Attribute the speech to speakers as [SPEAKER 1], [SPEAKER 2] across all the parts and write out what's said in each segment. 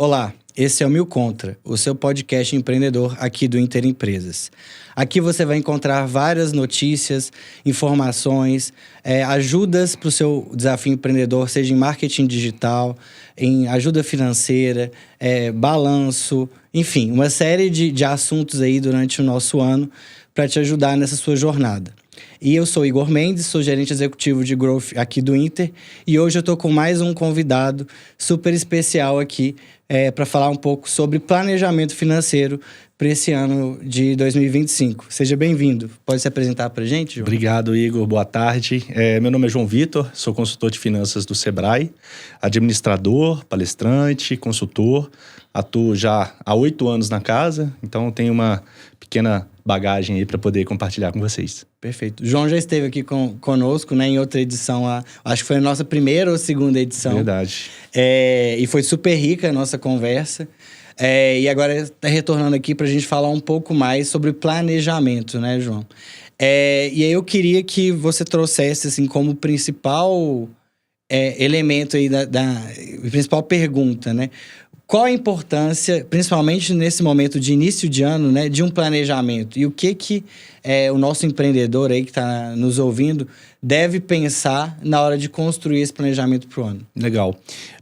[SPEAKER 1] Olá, esse é o Mil Contra, o seu podcast empreendedor aqui do Inter Empresas. Aqui você vai encontrar várias notícias, informações, ajudas para o seu desafio empreendedor, seja em marketing digital, em ajuda financeira, balanço, enfim, uma série de assuntos aí durante o nosso ano para te ajudar nessa sua jornada. E eu sou Igor Mendes, sou gerente executivo de Growth aqui do Inter. E hoje eu estou com mais um convidado super especial aqui para falar um pouco sobre planejamento financeiro para esse ano de 2025. Seja bem-vindo. Pode se apresentar para a gente, João?
[SPEAKER 2] Obrigado, Igor. Boa tarde. Meu nome é João Vitor, sou consultor de finanças do Sebrae, administrador, palestrante, consultor. Atuo já há 8 anos na casa, então tenho uma pequena bagagem aí para poder compartilhar com vocês.
[SPEAKER 1] Perfeito. O João já esteve aqui conosco, né, em outra edição, acho que foi a nossa primeira ou segunda edição.
[SPEAKER 2] Verdade.
[SPEAKER 1] E foi super rica a nossa conversa. E agora está retornando aqui para a gente falar um pouco mais sobre planejamento, né, João? E aí eu queria que você trouxesse, assim, como principal elemento aí principal pergunta, né? Qual a importância, principalmente nesse momento de início de ano, né, de um planejamento? E o que o nosso empreendedor aí que está nos ouvindo deve pensar na hora de construir esse planejamento para o ano?
[SPEAKER 2] Legal.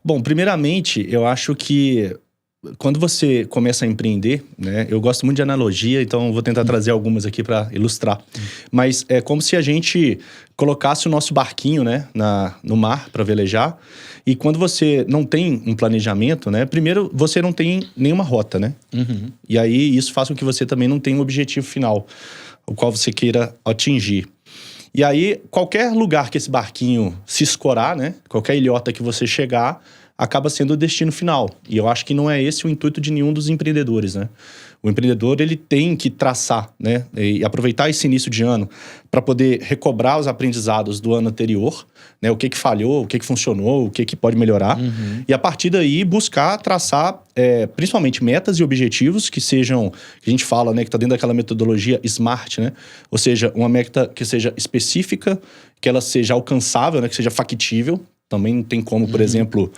[SPEAKER 2] Bom, primeiramente, eu acho que quando você começa a empreender, né, eu gosto muito de analogia, então vou tentar trazer algumas aqui para ilustrar. Mas é como se a gente colocasse o nosso barquinho, né, no mar para velejar. E quando você não tem um planejamento, né, primeiro você não tem nenhuma rota, né?
[SPEAKER 1] Uhum.
[SPEAKER 2] E aí isso faz com que você também não tenha um objetivo final, o qual você queira atingir. E aí qualquer lugar que esse barquinho se escorar, né, qualquer ilhota que você chegar, acaba sendo o destino final. E eu acho que não é esse o intuito de nenhum dos empreendedores, né? O empreendedor, ele tem que traçar, né? E aproveitar esse início de ano para poder recobrar os aprendizados do ano anterior, né? O que falhou, o que funcionou, o que pode melhorar. Uhum. E a partir daí, buscar traçar, principalmente metas e objetivos que sejam, que a gente fala, né? Que está dentro daquela metodologia SMART, né? Ou seja, uma meta que seja específica, que ela seja alcançável, né? Que seja factível. Também não tem como, por exemplo,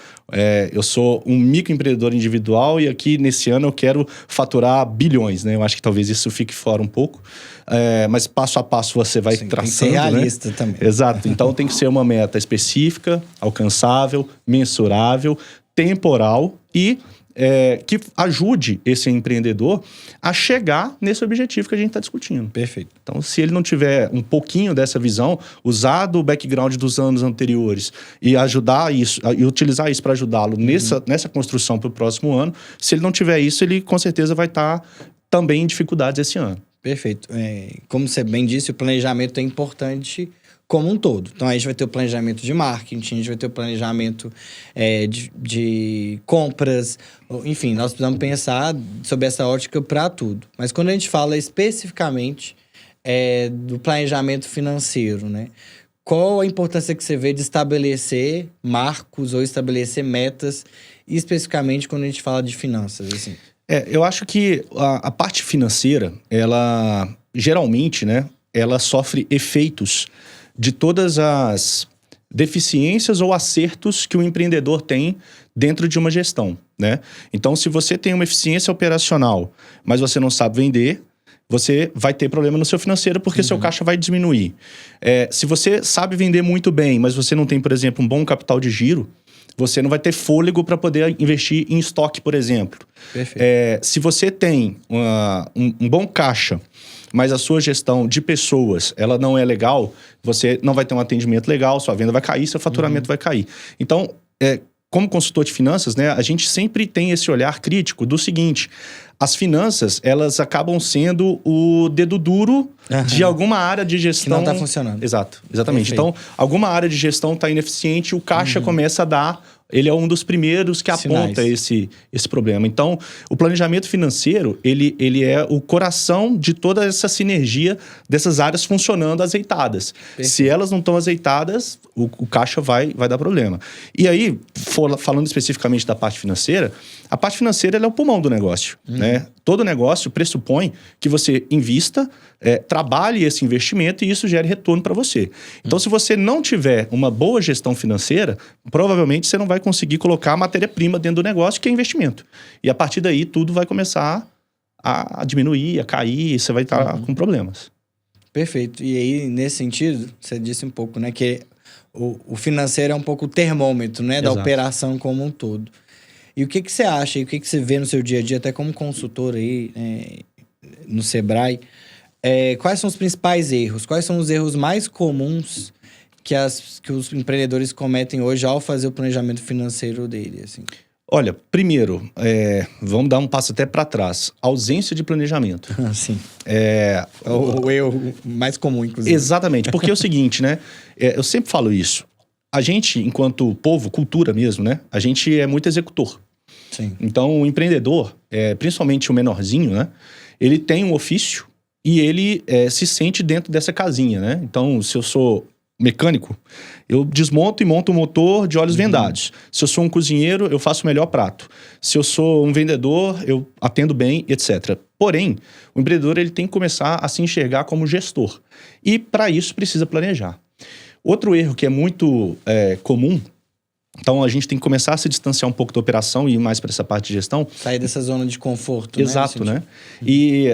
[SPEAKER 2] eu sou um microempreendedor individual e aqui nesse ano eu quero faturar bilhões, né? Eu acho que talvez isso fique fora um pouco. Mas passo a passo você vai traçando,
[SPEAKER 1] tem que ser realista, né? Também.
[SPEAKER 2] Exato. Então tem que ser uma meta específica, alcançável, mensurável, temporal e que ajude esse empreendedor a chegar nesse objetivo que a gente está discutindo.
[SPEAKER 1] Perfeito.
[SPEAKER 2] Então, se ele não tiver um pouquinho dessa visão, usar do background dos anos anteriores e ajudar isso, e utilizar isso para ajudá-lo nessa construção para o próximo ano, se ele não tiver isso, ele com certeza vai estar também em dificuldades esse ano.
[SPEAKER 1] Perfeito. Como você bem disse, o planejamento é importante como um todo. Então, a gente vai ter o planejamento de marketing, a gente vai ter o planejamento de compras, enfim, nós precisamos pensar sobre essa ótica para tudo. Mas quando a gente fala especificamente do planejamento financeiro, né? Qual a importância que você vê de estabelecer marcos ou estabelecer metas, especificamente quando a gente fala de finanças, assim?
[SPEAKER 2] Eu acho que a parte financeira, ela geralmente, né, ela sofre efeitos de todas as deficiências ou acertos que o empreendedor tem dentro de uma gestão, né? Então, se você tem uma eficiência operacional, mas você não sabe vender, você vai ter problema no seu financeiro porque seu caixa vai diminuir. Se você sabe vender muito bem, mas você não tem, por exemplo, um bom capital de giro, você não vai ter fôlego para poder investir em estoque, por exemplo. Se você tem um bom caixa, mas a sua gestão de pessoas, ela não é legal, você não vai ter um atendimento legal, sua venda vai cair, seu faturamento vai cair. Então, como consultor de finanças, né, a gente sempre tem esse olhar crítico do seguinte: as finanças, elas acabam sendo o dedo duro de alguma área de gestão...
[SPEAKER 1] Que não está funcionando.
[SPEAKER 2] Exatamente.
[SPEAKER 1] Perfeito.
[SPEAKER 2] Então, alguma área de gestão está ineficiente, o caixa começa a dar... Ele é um dos primeiros que aponta esse problema. Então, o planejamento financeiro, ele é o coração de toda essa sinergia dessas áreas funcionando azeitadas. Perfeito. Se elas não estão azeitadas, o caixa vai dar problema. E aí, falando especificamente da parte financeira, a parte financeira ela é o pulmão do negócio, né? todo negócio pressupõe que você invista, trabalhe esse investimento e isso gere retorno para você. Então, se você não tiver uma boa gestão financeira, provavelmente você não vai conseguir colocar a matéria-prima dentro do negócio, que é investimento. E a partir daí, tudo vai começar a diminuir, a cair, e você vai estar com problemas.
[SPEAKER 1] Perfeito. E aí, nesse sentido, você disse um pouco, né, que o financeiro é um pouco o termômetro, né, da
[SPEAKER 2] Exato.
[SPEAKER 1] operação como um todo. E o que você acha, e o que você vê no seu dia a dia, até como consultor aí, no Sebrae, quais são os principais erros? Quais são os erros mais comuns que os empreendedores cometem hoje ao fazer o planejamento financeiro dele, assim?
[SPEAKER 2] Olha, primeiro, vamos dar um passo até para trás. Ausência de planejamento.
[SPEAKER 1] Sim. É o erro mais comum, inclusive.
[SPEAKER 2] Exatamente, porque é o seguinte, né? Eu sempre falo isso. A gente, enquanto povo, cultura mesmo, né? A gente é muito executor.
[SPEAKER 1] Sim.
[SPEAKER 2] Então, o empreendedor, principalmente o menorzinho, né? Ele tem um ofício e ele se sente dentro dessa casinha, né? Então, se eu sou mecânico, eu desmonto e monto o motor de olhos vendados. Se eu sou um cozinheiro, eu faço o melhor prato. Se eu sou um vendedor, eu atendo bem, etc. Porém, o empreendedor ele tem que começar a se enxergar como gestor. E, para isso, precisa planejar. Outro erro que é muito comum, então a gente tem que começar a se distanciar um pouco da operação e ir mais para essa parte de gestão.
[SPEAKER 1] Sair dessa zona de conforto,
[SPEAKER 2] Exato, né? E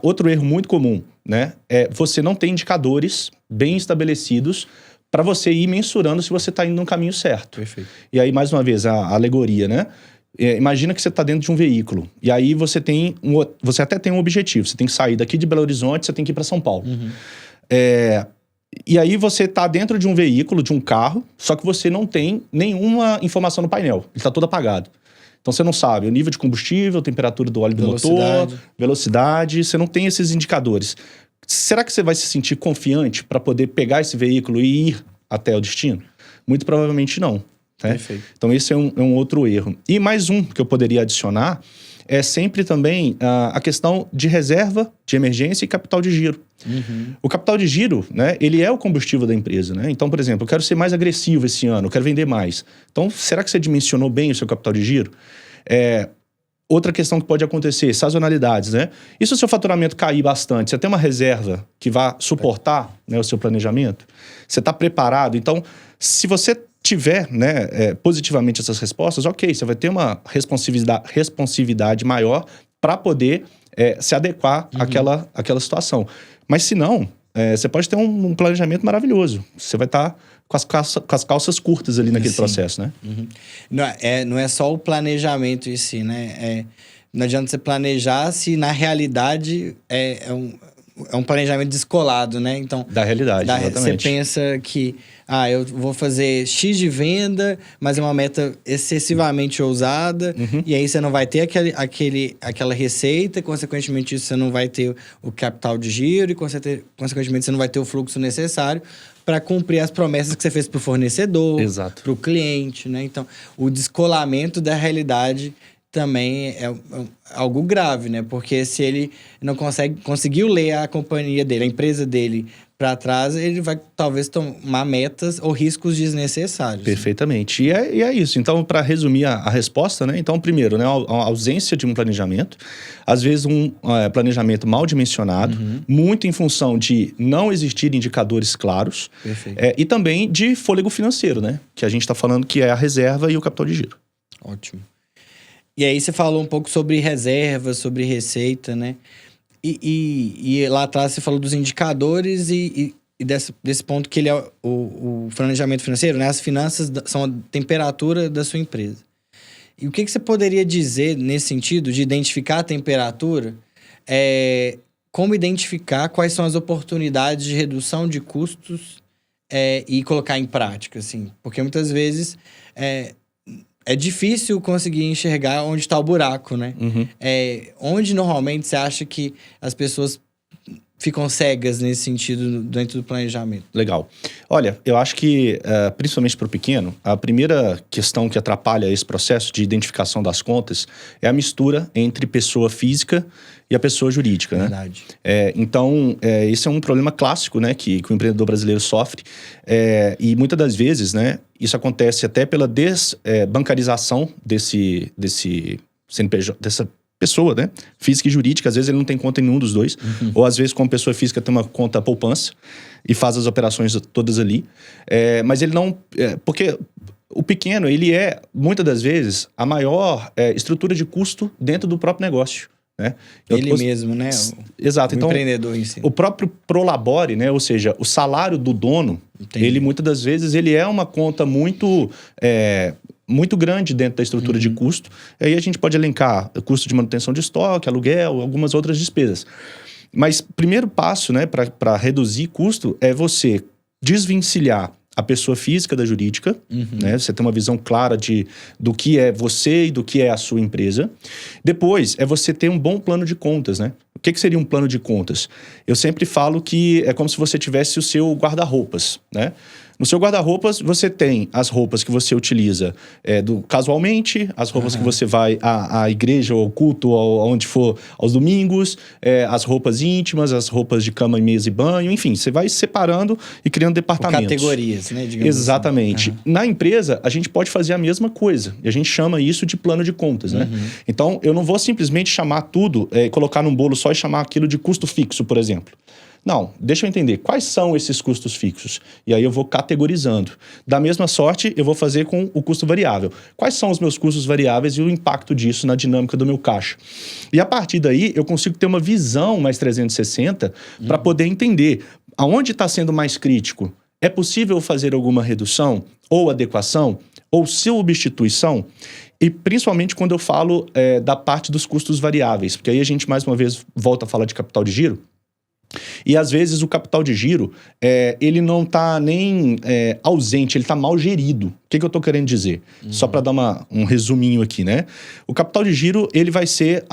[SPEAKER 2] outro erro muito comum, né? É você não ter indicadores bem estabelecidos para você ir mensurando se você está indo no caminho certo.
[SPEAKER 1] Perfeito.
[SPEAKER 2] E aí, mais uma vez, a alegoria, né? Imagina que você está dentro de um veículo. E aí você até tem um objetivo. Você tem que sair daqui de Belo Horizonte, você tem que ir para São Paulo. E aí você está dentro de um veículo, de um carro, só que você não tem nenhuma informação no painel. Ele está todo apagado. Então você não sabe o nível de combustível, temperatura do óleo do motor, velocidade, você não tem esses indicadores. Será que você vai se sentir confiante para poder pegar esse veículo e ir até o destino? Muito provavelmente não. Né?
[SPEAKER 1] Perfeito.
[SPEAKER 2] Então esse é um outro erro. E mais um que eu poderia adicionar é sempre também a questão de reserva de emergência e capital de giro. O capital de giro, né, ele é o combustível da empresa, né? Então, por exemplo, eu quero ser mais agressivo esse ano, eu quero vender mais. Então, será que você dimensionou bem o seu capital de giro? Outra questão que pode acontecer, sazonalidades, né? E se o seu faturamento cair bastante, você tem uma reserva que vai suportar, né, o seu planejamento? Você está preparado? Então, se você tiver, né, positivamente essas respostas, ok, você vai ter uma responsividade maior para poder se adequar àquela situação. Mas se não, você pode ter um planejamento maravilhoso. Você vai estar com as calças curtas ali naquele processo, né?
[SPEAKER 1] Não é só o planejamento em si, né? Não adianta você planejar se na realidade é um planejamento descolado, né? Então,
[SPEAKER 2] da realidade, exatamente.
[SPEAKER 1] Você pensa que eu vou fazer X de venda, mas é uma meta excessivamente ousada, e aí você não vai ter aquela receita, consequentemente isso você não vai ter o capital de giro, e consequentemente você não vai ter o fluxo necessário para cumprir as promessas que você fez para o fornecedor, para o cliente, né? Então, o descolamento da realidade também é algo grave, né? Porque se ele não conseguiu ler a companhia dele, a empresa dele para trás, ele vai talvez tomar metas ou riscos desnecessários.
[SPEAKER 2] Perfeitamente. E é isso. Então, para resumir a resposta, né? Então, primeiro, né, a ausência de um planejamento. Às vezes, um planejamento mal dimensionado, muito em função de não existir indicadores claros.
[SPEAKER 1] Perfeito.
[SPEAKER 2] E também de fôlego financeiro, né? Que a gente está falando que é a reserva e o capital de giro.
[SPEAKER 1] Ótimo. E aí você falou um pouco sobre reserva, sobre receita, né? E lá atrás você falou dos indicadores e desse ponto que ele é o planejamento financeiro, né? As finanças são a temperatura da sua empresa. E o que você poderia dizer nesse sentido de identificar a temperatura? Como identificar quais são as oportunidades de redução de custos e colocar em prática, assim? Porque muitas vezes é difícil conseguir enxergar onde está o buraco, né? Onde normalmente você acha que as pessoas ficam cegas nesse sentido dentro do planejamento?
[SPEAKER 2] Legal. Olha, eu acho que, principalmente para o pequeno, a primeira questão que atrapalha esse processo de identificação das contas é a mistura entre pessoa física e a pessoa jurídica,
[SPEAKER 1] Verdade.
[SPEAKER 2] né? Então, esse é um problema clássico, né, que o empreendedor brasileiro sofre. E muitas das vezes, né, isso acontece até pela desbancarização desse CNPJ, pessoa, né? Física e jurídica, às vezes ele não tem conta em nenhum dos dois. Ou às vezes, como pessoa física, tem uma conta poupança e faz as operações todas ali. Mas ele não... porque o pequeno, ele é, muitas das vezes, a maior estrutura de custo dentro do próprio negócio. Né?
[SPEAKER 1] Ele mesmo, né?
[SPEAKER 2] Exato.
[SPEAKER 1] O
[SPEAKER 2] então,
[SPEAKER 1] empreendedor em si.
[SPEAKER 2] O próprio prolabore, né? Ou seja, o salário do dono,
[SPEAKER 1] Entendi.
[SPEAKER 2] ele muitas das vezes ele é uma conta muito grande dentro da estrutura de custo. Aí a gente pode elencar custo de manutenção de estoque, aluguel, algumas outras despesas. Mas primeiro passo, né, para reduzir custo é você desvencilhar a pessoa física da jurídica, né? Você tem uma visão clara do que é você e do que é a sua empresa. Depois, é você ter um bom plano de contas, né? O que seria um plano de contas? Eu sempre falo que é como se você tivesse o seu guarda-roupas, né? No seu guarda-roupas, você tem as roupas que você utiliza casualmente, as roupas que você vai à igreja ou ao culto, ou aonde for, aos domingos, as roupas íntimas, as roupas de cama, mesa e banho, enfim, você vai separando e criando departamentos.
[SPEAKER 1] Categorias, né? Digamos
[SPEAKER 2] Exatamente.
[SPEAKER 1] Assim.
[SPEAKER 2] Na empresa, a gente pode fazer a mesma coisa. E a gente chama isso de plano de contas, né? Então, eu não vou simplesmente chamar tudo, colocar num bolo só e chamar aquilo de custo fixo, por exemplo. Não, deixa eu entender. Quais são esses custos fixos? E aí eu vou categorizando. Da mesma sorte, eu vou fazer com o custo variável. Quais são os meus custos variáveis e o impacto disso na dinâmica do meu caixa? E a partir daí, eu consigo ter uma visão mais 360 para poder entender aonde está sendo mais crítico. É possível fazer alguma redução ou adequação ou substituição? E principalmente quando eu falo da parte dos custos variáveis, porque aí a gente mais uma vez volta a falar de capital de giro. E às vezes o capital de giro, ele não está nem ausente, ele está mal gerido. O que eu estou querendo dizer? Só para dar um resuminho aqui, né? O capital de giro, ele vai ser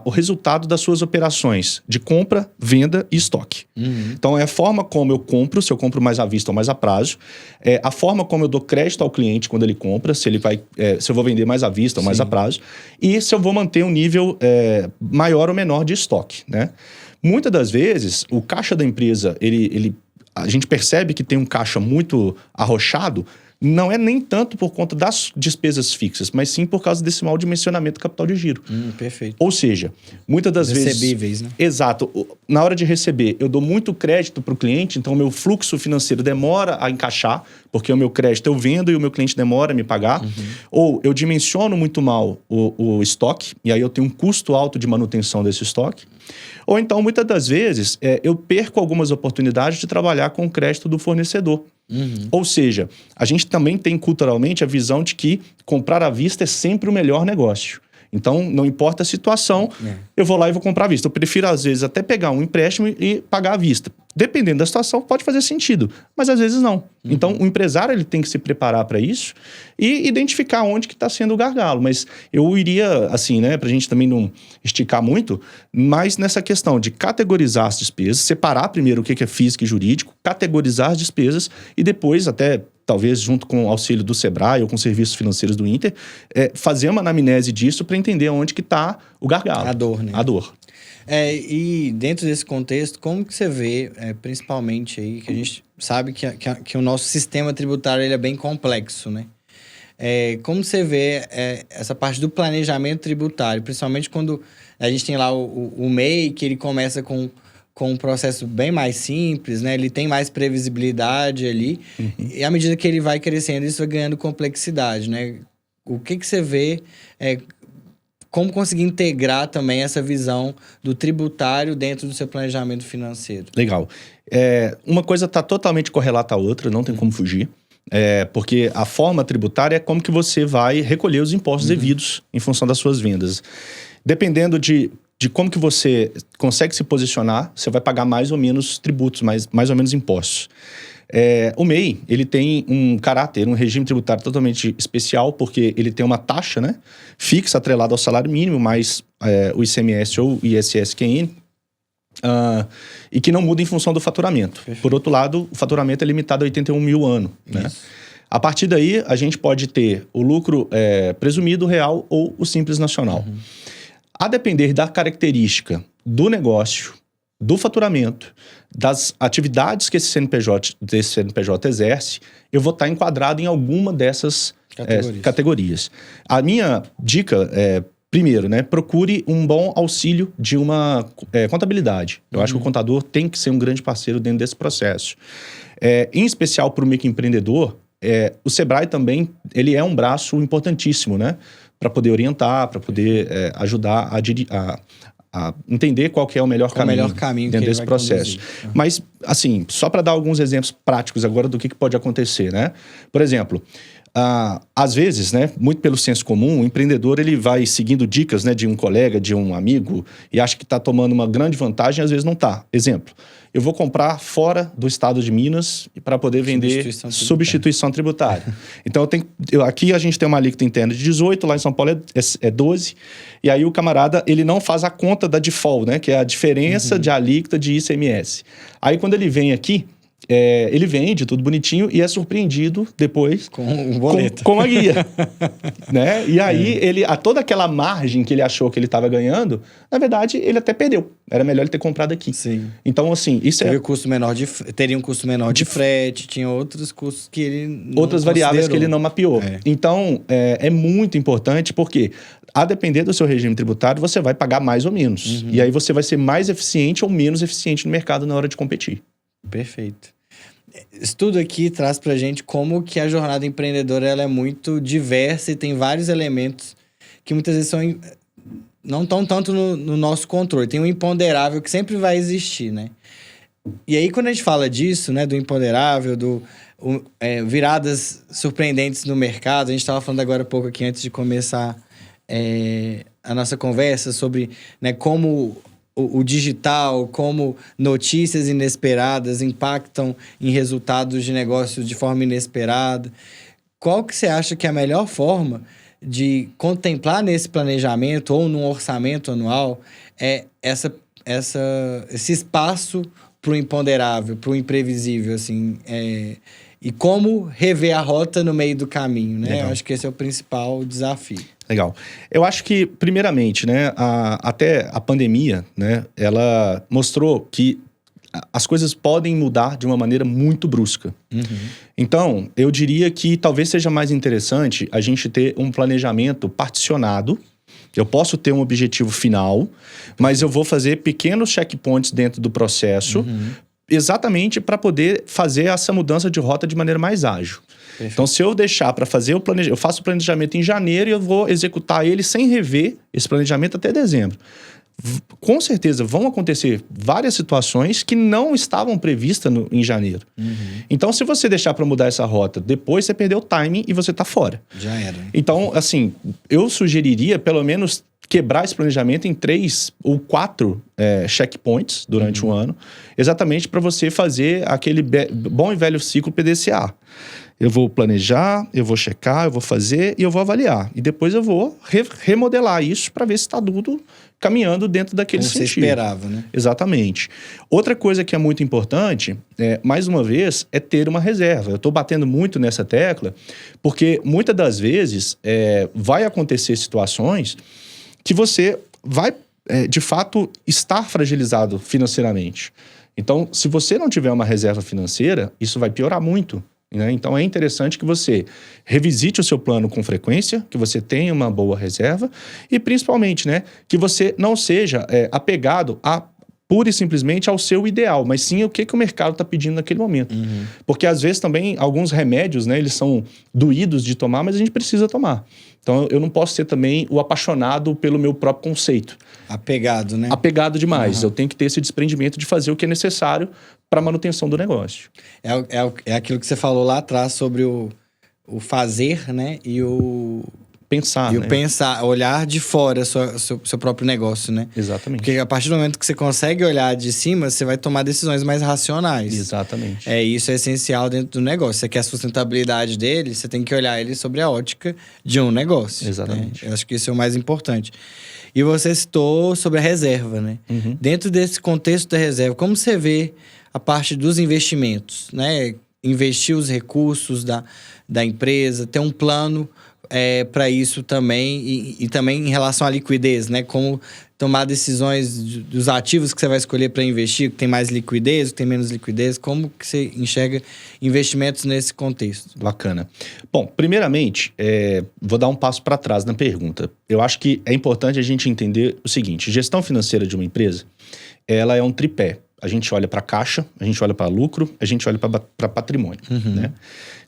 [SPEAKER 2] o resultado das suas operações de compra, venda e estoque. Então é a forma como eu compro, se eu compro mais à vista ou mais a prazo, a forma como eu dou crédito ao cliente quando ele compra, se eu vou vender mais à vista ou mais a prazo, e se eu vou manter um nível maior ou menor de estoque, né? Muitas das vezes, o caixa da empresa, a gente percebe que tem um caixa muito arrochado, não é nem tanto por conta das despesas fixas, mas sim por causa desse mau dimensionamento do capital de giro.
[SPEAKER 1] Perfeito.
[SPEAKER 2] Ou seja, muitas das vezes...
[SPEAKER 1] Recebíveis, né?
[SPEAKER 2] Exato. Na hora de receber, eu dou muito crédito para o cliente, então o meu fluxo financeiro demora a encaixar, porque o meu crédito eu vendo e o meu cliente demora a me pagar. Ou eu dimensiono muito mal o estoque, e aí eu tenho um custo alto de manutenção desse estoque. Ou então, muitas das vezes, eu perco algumas oportunidades de trabalhar com o crédito do fornecedor. Ou seja, a gente também tem culturalmente a visão de que comprar à vista é sempre o melhor negócio. Então, não importa a situação, eu vou lá e vou comprar à vista. Eu prefiro, às vezes, até pegar um empréstimo e pagar à vista. Dependendo da situação, pode fazer sentido, mas às vezes não. Então, o empresário ele tem que se preparar para isso e identificar onde que está sendo o gargalo. Mas eu iria, assim, né, para a gente também não esticar muito, mas nessa questão de categorizar as despesas, separar primeiro o que é físico e jurídico, categorizar as despesas e depois até... talvez junto com o auxílio do Sebrae ou com serviços financeiros do Inter, fazer uma anamnese disso para entender onde que está o gargalo.
[SPEAKER 1] A dor, né?
[SPEAKER 2] A dor.
[SPEAKER 1] E dentro desse contexto, como que você vê, principalmente aí, que a gente sabe que o nosso sistema tributário ele é bem complexo, né? Como você vê essa parte do planejamento tributário, principalmente quando a gente tem lá o MEI, que ele começa com um processo bem mais simples, né? Ele tem mais previsibilidade ali. E à medida que ele vai crescendo, isso vai ganhando complexidade, né? O que você vê... como conseguir integrar também essa visão do tributário dentro do seu planejamento financeiro?
[SPEAKER 2] Legal. Uma coisa está totalmente correlata à outra, não tem como fugir. Porque a forma tributária é como que você vai recolher os impostos devidos em função das suas vendas. Dependendo de como que você consegue se posicionar, você vai pagar mais ou menos tributos, mais ou menos impostos. O MEI, ele tem um caráter, um regime tributário totalmente especial, porque ele tem uma taxa, né, fixa, atrelada ao salário mínimo, mais o ICMS ou ISS-QN, e que não muda em função do faturamento. Perfeito. Por outro lado, o faturamento é limitado a 81 mil ano, né? A partir daí, a gente pode ter o lucro presumido, real ou o simples nacional. A depender da característica do negócio, do faturamento, das atividades que esse CNPJ exerce, eu vou estar enquadrado em alguma dessas categorias. A minha dica primeiro, né, procure um bom auxílio de uma contabilidade. Eu acho que o contador tem que ser um grande parceiro dentro desse processo. Em especial para o microempreendedor, o Sebrae também ele é um braço importantíssimo, né, para poder orientar, para poder ajudar a entender qual que é o melhor caminho dentro desse processo. Mas, assim, só para dar alguns exemplos práticos agora do que pode acontecer, né? Por exemplo, às vezes, né, muito pelo senso comum, o empreendedor ele vai seguindo dicas, né, de um colega, de um amigo, e acha que está tomando uma grande vantagem, às vezes não está. Exemplo, eu vou comprar fora do estado de Minas para poder vender substituição tributária. Então, aqui a gente tem uma alíquota interna de 18, lá em São Paulo é 12, e aí o camarada ele não faz a conta da default, né, que é a diferença de alíquota de ICMS. Aí, quando ele vem aqui, ele vende tudo bonitinho e é surpreendido depois
[SPEAKER 1] com um boleto.
[SPEAKER 2] Com a guia. Né? E aí, toda aquela margem que ele achou que ele estava ganhando, na verdade, ele até perdeu. Era melhor ele ter comprado aqui.
[SPEAKER 1] Sim.
[SPEAKER 2] Então, assim, isso
[SPEAKER 1] teria um custo menor de frete, tinha outros custos que ele não
[SPEAKER 2] outras variáveis que ele não mapeou. Então, é muito importante porque, a depender do seu regime tributário, você vai pagar mais ou menos. E aí você vai ser mais eficiente ou menos eficiente no mercado na hora de competir.
[SPEAKER 1] Perfeito. Isso tudo aqui traz pra gente como que a jornada empreendedora ela é muito diversa e tem vários elementos que muitas vezes não estão tanto no nosso controle. Tem um imponderável que sempre vai existir, né? E aí, quando a gente fala disso, né, do imponderável, viradas surpreendentes no mercado, a gente estava falando agora há pouco aqui, antes de começar a nossa conversa, sobre, né, como o digital, como notícias inesperadas impactam em resultados de negócios de forma inesperada. Qual que você acha que é a melhor forma de contemplar nesse planejamento ou num orçamento anual esse espaço para o imponderável, para o imprevisível, assim, e como rever a rota no meio do caminho, né? Eu acho que esse é o principal desafio.
[SPEAKER 2] Legal. Eu acho que, primeiramente, né, até a pandemia, né, ela mostrou que as coisas podem mudar de uma maneira muito brusca. Então, eu diria que talvez seja mais interessante a gente ter um planejamento particionado. Eu posso ter um objetivo final, mas eu vou fazer pequenos checkpoints dentro do processo, exatamente para poder fazer essa mudança de rota de maneira mais ágil. Perfeito. Então, se eu deixar para fazer eu faço o planejamento em janeiro e eu vou executar ele sem rever esse planejamento até dezembro. Com certeza vão acontecer várias situações que não estavam previstas em janeiro. Então, se você deixar para mudar essa rota, depois você perdeu o timing e você está fora.
[SPEAKER 1] Já era.
[SPEAKER 2] Então, assim, eu sugeriria pelo menos quebrar esse planejamento em 3 ou 4 checkpoints durante um ano, exatamente para você fazer aquele bom e velho ciclo PDCA. Eu vou planejar, eu vou checar, eu vou fazer e eu vou avaliar. E depois eu vou remodelar isso para ver se está tudo caminhando dentro daquele sentido.
[SPEAKER 1] Como você esperava, né?
[SPEAKER 2] Exatamente. Outra coisa que é muito importante, mais uma vez, é ter uma reserva. Eu estou batendo muito nessa tecla, porque muitas das vezes vai acontecer situações que você vai, de fato, estar fragilizado financeiramente. Então, se você não tiver uma reserva financeira, isso vai piorar muito. Né? Então, é interessante que você revisite o seu plano com frequência, que você tenha uma boa reserva e, principalmente, né, que você não seja apegado pura e simplesmente ao seu ideal, mas sim o que o mercado está pedindo naquele momento. Porque, às vezes, também, alguns remédios, né, eles são doídos de tomar, mas a gente precisa tomar. Então, eu não posso ser também o apaixonado pelo meu próprio conceito.
[SPEAKER 1] Apegado, né?
[SPEAKER 2] Apegado demais. Eu tenho que ter esse desprendimento de fazer o que é necessário para a manutenção do negócio.
[SPEAKER 1] É aquilo que você falou lá atrás sobre o fazer, né? E o
[SPEAKER 2] pensar,
[SPEAKER 1] né? Pensar, olhar de fora seu próprio negócio, né?
[SPEAKER 2] Exatamente.
[SPEAKER 1] Porque a partir do momento que você consegue olhar de cima, você vai tomar decisões mais racionais.
[SPEAKER 2] Exatamente.
[SPEAKER 1] Isso é essencial dentro do negócio. Você quer a sustentabilidade dele, você tem que olhar ele sobre a ótica de um negócio.
[SPEAKER 2] Exatamente.
[SPEAKER 1] Né? Eu acho que isso é o mais importante. E você citou sobre a reserva, né? Dentro desse contexto da reserva, como você vê a parte dos investimentos, né? Investir os recursos da empresa, ter um plano para isso também, e também em relação à liquidez, né? Como tomar decisões dos ativos que você vai escolher para investir, que tem mais liquidez, que tem menos liquidez, como que você enxerga investimentos nesse contexto?
[SPEAKER 2] Bacana. Bom, primeiramente, vou dar um passo para trás na pergunta. Eu acho que é importante a gente entender o seguinte: gestão financeira de uma empresa, ela é um tripé. A gente olha para caixa, a gente olha para lucro, a gente olha para patrimônio, né?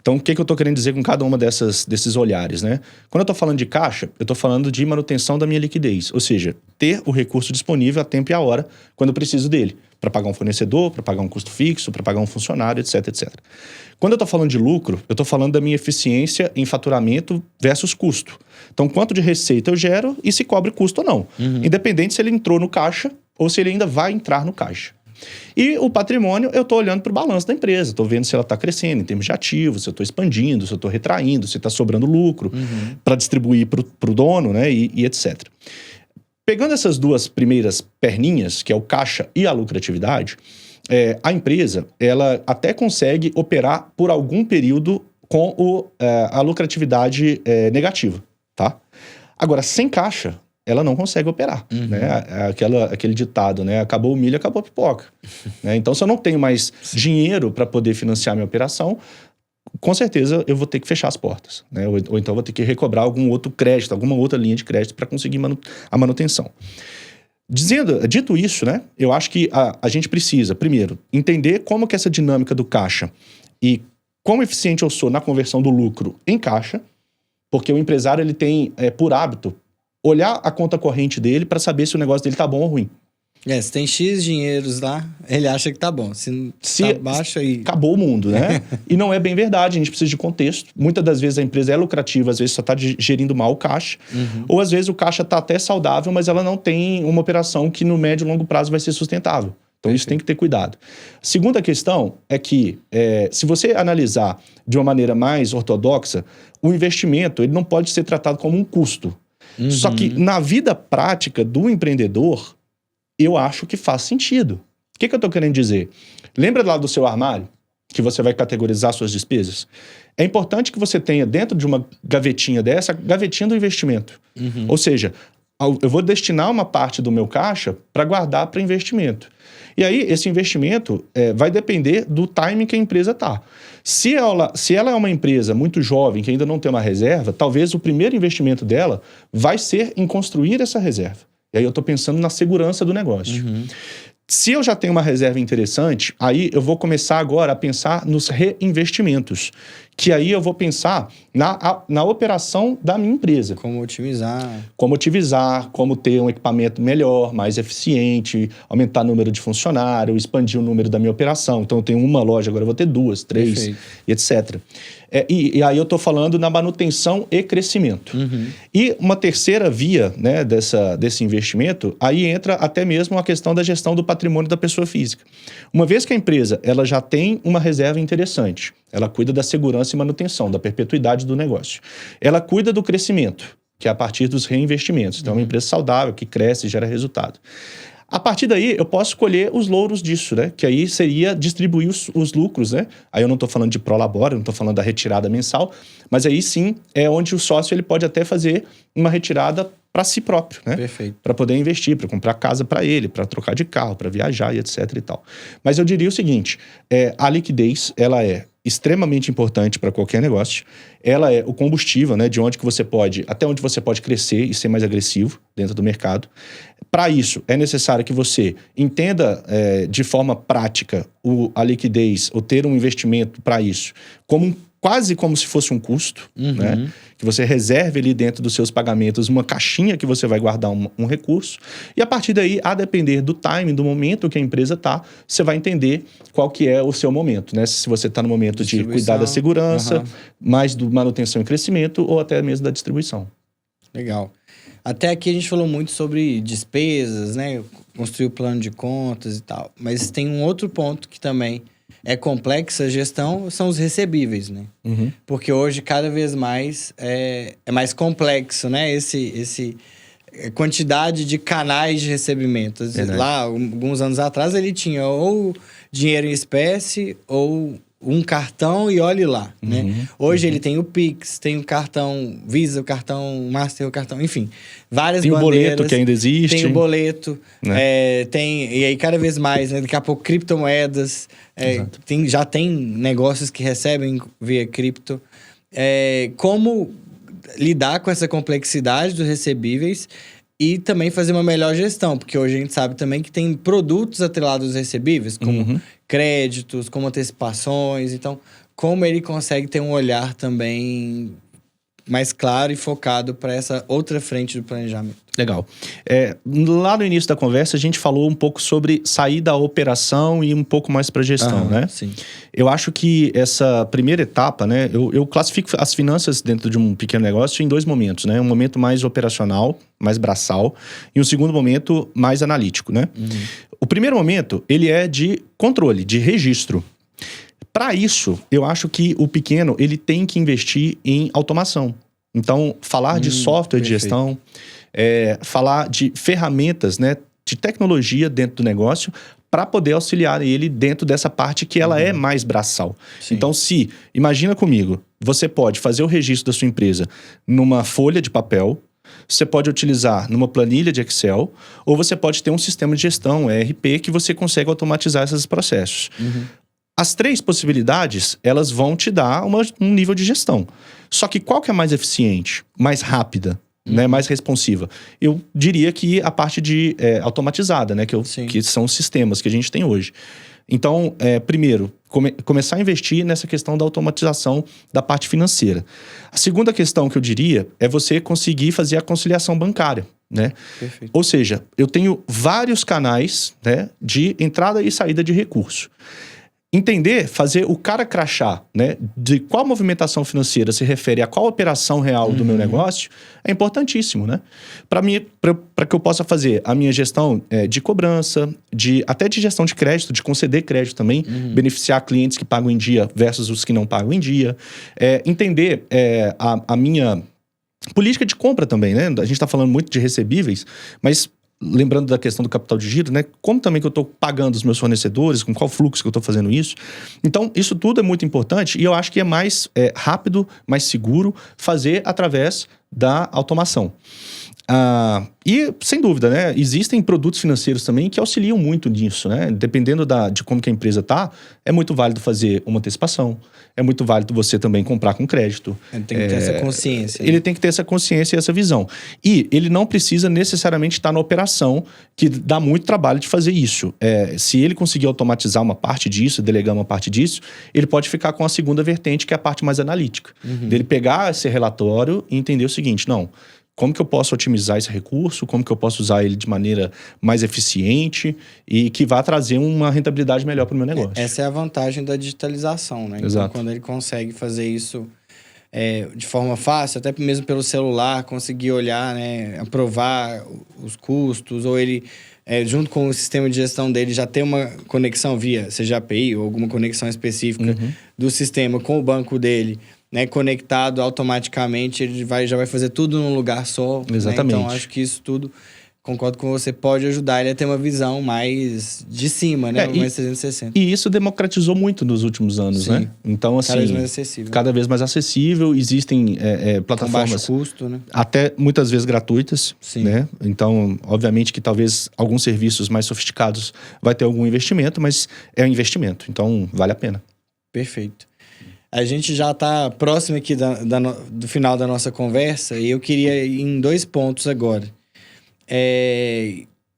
[SPEAKER 2] Então, o que eu estou querendo dizer com cada uma desses olhares, né? Quando eu estou falando de caixa, eu estou falando de manutenção da minha liquidez. Ou seja, ter o recurso disponível a tempo e a hora, quando eu preciso dele. Para pagar um fornecedor, para pagar um custo fixo, para pagar um funcionário, etc, etc. Quando eu estou falando de lucro, eu estou falando da minha eficiência em faturamento versus custo. Então, quanto de receita eu gero e se cobre custo ou não. Independente se ele entrou no caixa ou se ele ainda vai entrar no caixa. E o patrimônio, eu estou olhando para o balanço da empresa, estou vendo se ela está crescendo em termos de ativos, se eu estou expandindo, se eu estou retraindo, se está sobrando lucro para distribuir para o dono, né, e etc. Pegando essas duas primeiras perninhas, que é o caixa e a lucratividade, a empresa ela até consegue operar por algum período com a lucratividade negativa, tá? Agora, sem caixa, ela não consegue operar, né? Aquele ditado, né? Acabou o milho, acabou a pipoca. Né? Então, se eu não tenho mais dinheiro para poder financiar minha operação, com certeza eu vou ter que fechar as portas, né? Ou então vou ter que recobrar algum outro crédito, alguma outra linha de crédito para conseguir a manutenção. Dito isso, né? Eu acho que a gente precisa, primeiro, entender como que essa dinâmica do caixa e quão eficiente eu sou na conversão do lucro em caixa, porque o empresário ele tem, por hábito, olhar a conta corrente dele para saber se o negócio dele tá bom ou ruim.
[SPEAKER 1] Se tem X dinheiros lá, ele acha que tá bom. Se tá baixo aí...
[SPEAKER 2] Acabou o mundo, né? E não é bem verdade, a gente precisa de contexto. Muitas das vezes a empresa é lucrativa, às vezes só tá gerindo mal o caixa. Ou às vezes o caixa tá até saudável, mas ela não tem uma operação que no médio e longo prazo vai ser sustentável. Então isso tem que ter cuidado. Segunda questão é que, se você analisar de uma maneira mais ortodoxa, o investimento ele não pode ser tratado como um custo. Só que na vida prática do empreendedor, eu acho que faz sentido. O que eu estou querendo dizer? Lembra lá do seu armário, que você vai categorizar suas despesas? É importante que você tenha dentro de uma gavetinha dessa, gavetinha do investimento. Ou seja, eu vou destinar uma parte do meu caixa para guardar para investimento. E aí, esse investimento vai depender do timing que a empresa está. Se ela é uma empresa muito jovem, que ainda não tem uma reserva, talvez o primeiro investimento dela vai ser em construir essa reserva. E aí eu estou pensando na segurança do negócio. Se eu já tenho uma reserva interessante, aí eu vou começar agora a pensar nos reinvestimentos. Que aí eu vou pensar na operação da minha empresa.
[SPEAKER 1] Como otimizar.
[SPEAKER 2] Como ter um equipamento melhor, mais eficiente, aumentar o número de funcionários, expandir o número da minha operação. Então eu tenho uma loja, agora eu vou ter 2, 3, e etc. E aí eu estou falando na manutenção e crescimento. E uma terceira via, né, desse investimento, aí entra até mesmo a questão da gestão do patrimônio da pessoa física. Uma vez que a empresa ela já tem uma reserva interessante, ela cuida da segurança e manutenção, da perpetuidade do negócio. Ela cuida do crescimento, que é a partir dos reinvestimentos. Então é uma empresa saudável, que cresce e gera resultado. A partir daí, eu posso colher os louros disso, né? Que aí seria distribuir os lucros, né? Aí eu não estou falando de prolabore, não estou falando da retirada mensal, mas aí sim é onde o sócio ele pode até fazer uma retirada para si próprio, né?
[SPEAKER 1] Perfeito.
[SPEAKER 2] Para poder investir, para comprar casa para ele, para trocar de carro, para viajar e etc e tal. Mas eu diria o seguinte, a liquidez, ela é extremamente importante para qualquer negócio. Ela é o combustível, né, de onde que você pode, até onde você pode crescer e ser mais agressivo dentro do mercado. Para isso, é necessário que você entenda de forma prática a liquidez, ou ter um investimento para isso, quase como se fosse um custo, né? Que você reserve ali dentro dos seus pagamentos uma caixinha que você vai guardar um recurso. E a partir daí, a depender do timing, do momento que a empresa está, você vai entender qual que é o seu momento, né? Se você está no momento de cuidar da segurança, mais do manutenção e crescimento, ou até mesmo da distribuição.
[SPEAKER 1] Legal. Até aqui a gente falou muito sobre despesas, né? Construir o plano de contas e tal. Mas tem um outro ponto que também é complexa a gestão, são os recebíveis, né? Porque hoje, cada vez mais, é mais complexo, né? Esse quantidade de canais de recebimento. Lá, alguns anos atrás, ele tinha ou dinheiro em espécie ou um cartão e olhe lá, né? Hoje ele tem o Pix, tem o cartão Visa, o cartão Master, o cartão... Enfim, várias
[SPEAKER 2] tem
[SPEAKER 1] bandeiras.
[SPEAKER 2] Tem o boleto que ainda existe.
[SPEAKER 1] Tem o boleto.
[SPEAKER 2] Né?
[SPEAKER 1] E aí, cada vez mais, né? Daqui a pouco, criptomoedas. Já tem negócios que recebem via cripto. Como lidar com essa complexidade dos recebíveis e também fazer uma melhor gestão, porque hoje a gente sabe também que tem produtos atrelados aos recebíveis, como créditos, como antecipações. Então, como ele consegue ter um olhar também mais claro e focado para essa outra frente do planejamento.
[SPEAKER 2] Legal. Lá no início da conversa, a gente falou um pouco sobre sair da operação e um pouco mais para gestão, né?
[SPEAKER 1] Sim.
[SPEAKER 2] Eu acho que essa primeira etapa, né? Eu classifico as finanças dentro de um pequeno negócio em 2 momentos, né? Um momento mais operacional, mais braçal, e um segundo momento mais analítico, né? O primeiro momento, ele é de controle, de registro. Para isso, eu acho que o pequeno, ele tem que investir em automação. Então, falar de software de gestão, falar de ferramentas, né, de tecnologia dentro do negócio para poder auxiliar ele dentro dessa parte que ela é mais braçal. Sim. Então, imagina comigo, você pode fazer o registro da sua empresa numa folha de papel, você pode utilizar numa planilha de Excel, ou você pode ter um sistema de gestão, ERP, que você consegue automatizar esses processos. As 3 possibilidades, elas vão te dar um nível de gestão. Só que qual que é mais eficiente, mais rápida, né, mais responsiva? Eu diria que a parte de automatizada, né, que são os sistemas que a gente tem hoje. Então, primeiro, começar a investir nessa questão da automatização da parte financeira. A segunda questão que eu diria é você conseguir fazer a conciliação bancária, né?
[SPEAKER 1] Perfeito.
[SPEAKER 2] Ou seja, eu tenho vários canais, né, de entrada e saída de recurso. Entender, fazer o cara crachá, né, de qual movimentação financeira se refere a qual operação real do meu negócio, é importantíssimo, né? Para que eu possa fazer a minha gestão de cobrança, até de gestão de crédito, de conceder crédito também, beneficiar clientes que pagam em dia versus os que não pagam em dia. Entender a minha política de compra também, né? A gente está falando muito de recebíveis, mas... lembrando da questão do capital de giro, né? Como também que eu estou pagando os meus fornecedores, com qual fluxo que eu estou fazendo isso. Então, isso tudo é muito importante e eu acho que é mais rápido, mais seguro fazer através da automação. E, sem dúvida, né? Existem produtos financeiros também que auxiliam muito nisso, né? Dependendo de como que a empresa está, é muito válido fazer uma antecipação, é muito válido você também comprar com crédito.
[SPEAKER 1] Ele tem que ter essa consciência.
[SPEAKER 2] Ele tem que ter essa consciência e essa visão. E ele não precisa necessariamente estar na operação, que dá muito trabalho de fazer isso. Se ele conseguir automatizar uma parte disso, delegar uma parte disso, ele pode ficar com a segunda vertente, que é a parte mais analítica. Dele pegar esse relatório e entender o seguinte, como que eu posso otimizar esse recurso, como que eu posso usar ele de maneira mais eficiente e que vá trazer uma rentabilidade melhor para o meu negócio.
[SPEAKER 1] Essa é a vantagem da digitalização, né?
[SPEAKER 2] Exato.
[SPEAKER 1] Então, quando ele consegue fazer isso de forma fácil, até mesmo pelo celular, conseguir olhar, né, aprovar os custos, ou ele, junto com o sistema de gestão dele, já ter uma conexão via, seja API ou alguma conexão específica do sistema com o banco dele, né, conectado automaticamente, ele já vai fazer tudo num lugar só.
[SPEAKER 2] Exatamente.
[SPEAKER 1] Né? Então, acho que isso tudo, concordo com você, pode ajudar ele a ter uma visão mais de cima, né? Mais 360.
[SPEAKER 2] E isso democratizou muito nos últimos anos,
[SPEAKER 1] Sim.
[SPEAKER 2] né? Então, assim...
[SPEAKER 1] Cada vez mais acessível.
[SPEAKER 2] Cada vez mais acessível. Existem plataformas...
[SPEAKER 1] Com baixo custo, né?
[SPEAKER 2] Até muitas vezes gratuitas,
[SPEAKER 1] Sim.
[SPEAKER 2] Né? Então, obviamente que talvez alguns serviços mais sofisticados vai ter algum investimento, mas é um investimento. Então, vale a pena.
[SPEAKER 1] Perfeito. A gente já está próximo aqui do final da nossa conversa e eu queria ir em 2 pontos agora.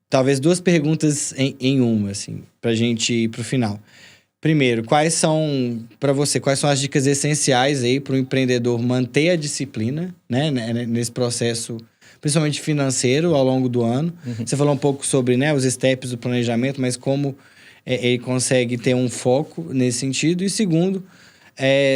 [SPEAKER 1] Talvez 2 perguntas em uma, assim, pra gente ir pro final. Primeiro, quais são as dicas essenciais aí para o empreendedor manter a disciplina, né, nesse processo, principalmente financeiro, ao longo do ano? Você falou um pouco sobre, né, os steps do planejamento, mas como ele consegue ter um foco nesse sentido. E segundo,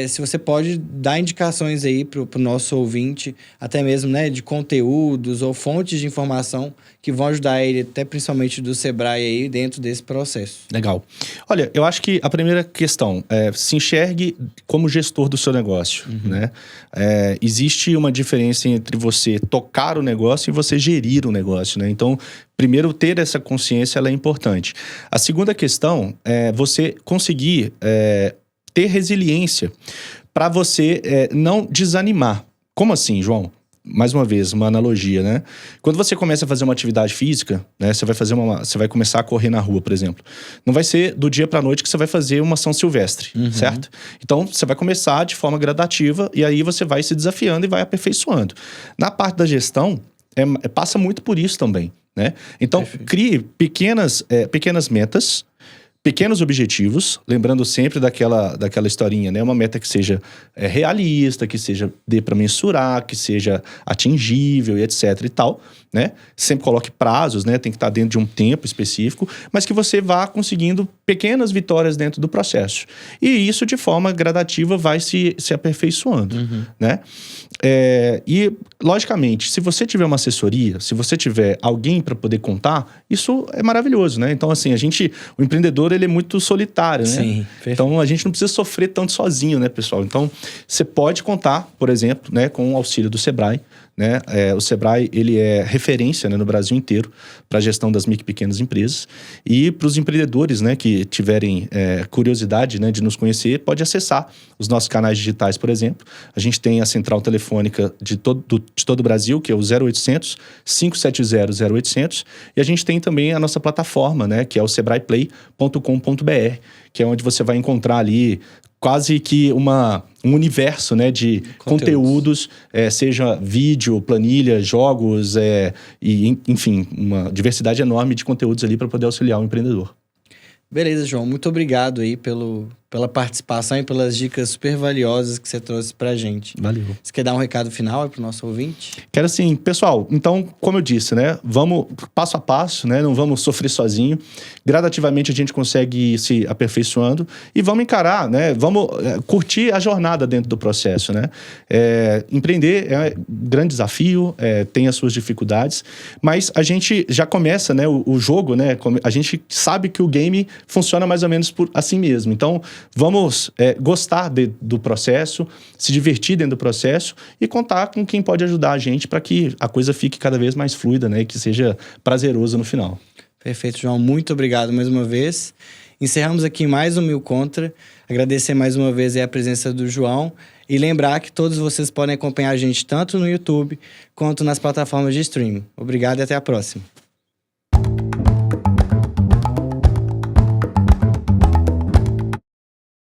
[SPEAKER 1] se você pode dar indicações aí pro nosso ouvinte, até mesmo, né, de conteúdos ou fontes de informação que vão ajudar ele, até principalmente do Sebrae aí, dentro desse processo.
[SPEAKER 2] Legal. Olha, eu acho que a primeira questão é se enxergue como gestor do seu negócio, né? Existe uma diferença entre você tocar o negócio e você gerir o negócio, né? Então, primeiro, ter essa consciência ela é importante. A segunda questão é você conseguir ter resiliência para você não desanimar. Como assim, João? Mais uma vez, uma analogia, né? Quando você começa a fazer uma atividade física, né? Você vai começar a correr na rua, por exemplo. Não vai ser do dia para a noite que você vai fazer uma São Silvestre, certo? Então, você vai começar de forma gradativa e aí você vai se desafiando e vai aperfeiçoando. Na parte da gestão, passa muito por isso também, né? Então, crie pequenas metas, pequenos objetivos, lembrando sempre daquela historinha, né? Uma meta que seja realista, que seja dê para mensurar, que seja atingível e etc e tal, né? Sempre coloque prazos, né? Tem que estar dentro de um tempo específico, mas que você vá conseguindo pequenas vitórias dentro do processo. E isso, de forma gradativa, vai se aperfeiçoando, né? E, logicamente, se você tiver uma assessoria, se você tiver alguém para poder contar, isso é maravilhoso, né? Então, assim, o empreendedor, ele é muito solitário, né?
[SPEAKER 1] Sim,
[SPEAKER 2] então, a gente não precisa sofrer tanto sozinho, né, pessoal? Então, você pode contar, por exemplo, né, com o auxílio do Sebrae, né? O Sebrae, ele é referência, né, no Brasil inteiro para a gestão das micro e pequenas empresas. E para os empreendedores, né, que tiverem curiosidade, né, de nos conhecer, pode acessar os nossos canais digitais, por exemplo. A gente tem a central telefônica de todo o Brasil, que é o 0800 570 0800. E a gente tem também a nossa plataforma, né, que é o sebraeplay.com.br, que é onde você vai encontrar ali quase que um universo, né, de conteúdos, seja vídeo, planilha, jogos, enfim, uma diversidade enorme de conteúdos ali para poder auxiliar o empreendedor.
[SPEAKER 1] Beleza, João. Muito obrigado aí pela participação e pelas dicas super valiosas que você trouxe pra gente.
[SPEAKER 2] Valeu.
[SPEAKER 1] Você quer dar um recado final aí pro nosso ouvinte?
[SPEAKER 2] Quero sim. Pessoal, então, como eu disse, né? Vamos passo a passo, né? Não vamos sofrer sozinho. Gradativamente a gente consegue ir se aperfeiçoando e vamos encarar, né? Vamos curtir a jornada dentro do processo, né? Empreender é um grande desafio, tem as suas dificuldades, mas a gente já começa, né? O jogo, né? A gente sabe que o game funciona mais ou menos assim mesmo. Então, vamos gostar do processo, se divertir dentro do processo e contar com quem pode ajudar a gente para que a coisa fique cada vez mais fluida, né? E que seja prazeroso no final.
[SPEAKER 1] Perfeito, João. Muito obrigado mais uma vez. Encerramos aqui mais um Mil Contra. Agradecer mais uma vez a presença do João e lembrar que todos vocês podem acompanhar a gente tanto no YouTube quanto nas plataformas de streaming. Obrigado e até a próxima.